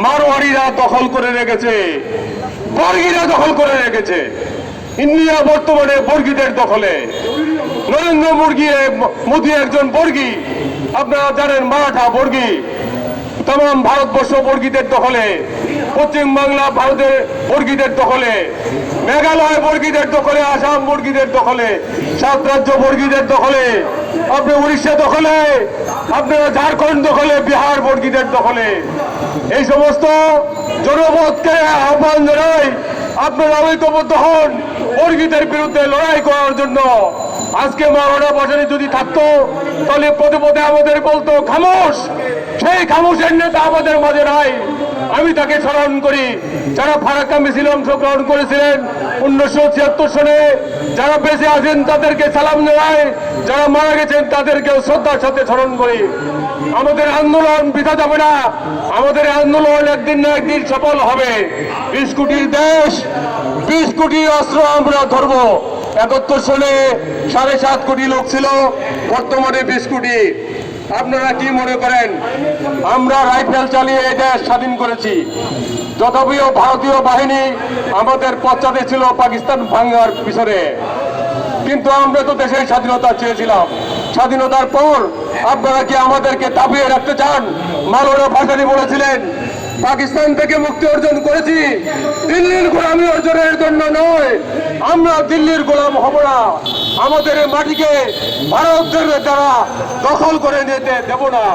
মারোয়ারিরা দখল করে রেখেছে, বর্গীরা দখল করে রেখেছে। ইন্ডিয়া বর্তমানে বর্গীদের দখলে। নরেন্দ্র মোদী একজন বর্গী, আপনারা জানেন মারাঠা বর্গী, তাম ভারতবর্ষ বর্গীদের দখলে, পশ্চিম বাংলা ভারতের বর্গীদের দখলে, মেঘালয় বর্গীদের দখলে, আসাম বর্গীদের দখলে, 7 রাজ্য বর্গীদের দখলে, আপনি উড়িষ্যা দখলে, আপনারা ঝাড়খণ্ড দখলে, বিহার বর্গীদের দখলে। এই সমস্ত জনপদকে আহ্বান জানাই, আপনারা ঐক্যবদ্ধ হন বর্গীদের বিরুদ্ধে লড়াই করার জন্য। আজকে মাওলানা ভাসানী যদি থাকতো তাহলে পদে পদে আমাদের বলতো খামোশ। সেই খামোশের নেতা আমাদের মাঝে নাই। আমি তাকে স্মরণ করি, যারা ফারাক্কা মিছিলে অংশগ্রহণ করেছিলেন 1976 সনে, যারা বেঁচে আছেন তাদেরকে সালাম জানাই, যারা মারা গেছেন তাদেরকেও শ্রদ্ধার সাথে স্মরণ করি। আমাদের আন্দোলন বৃথা যাবে না, আমাদের আন্দোলন একদিন না একদিন সফল হবে। 20 কোটির দেশ, 20 কোটি অস্ত্র আমরা ধরবো। 71 সনে 7.5 কোটি লোক ছিল, বর্তমানে 20 কোটি। আপনারা কি মনে করেন আমরা রাইফেল চালিয়ে এই দেশ স্বাধীন করেছি? যথাপীয় ভারতীয় বাহিনী আমাদের পশ্চাতে ছিল পাকিস্তান ভাঙার পিছনে, কিন্তু আমরা তো দেশের স্বাধীনতা চেয়েছিলাম। স্বাধীনতার পর আপনারা কি আমাদেরকে দাবিয়ে রাখতে চান? মাওলানা ভাসানী বলেছিলেন পাকিস্তান থেকে মুক্তি অর্জন করেছি, দিল্লির গোলামি অর্জনের জন্য নয়। আমরা দিল্লির গোলাম হব না, আমাদের এই মাটিকে ভারতের দ্বারা দখল করে নিতে দেব না।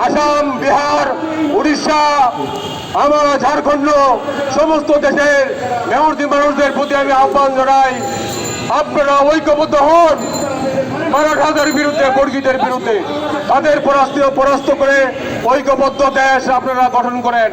আসাম, বিহার, উড়িষ্যা, আমার ঝাড়খণ্ড, সমস্ত দেশের মেহনতি মানুষদের প্রতি আমি আহ্বান জানাই, আপনারা ঐক্যবদ্ধ হন মারাঠাদের বিরুদ্ধে, বর্গীদের বিরুদ্ধে। তাদের পরাস্ত করে ঐক্যবদ্ধ দেশ আপনারা গঠন করেন।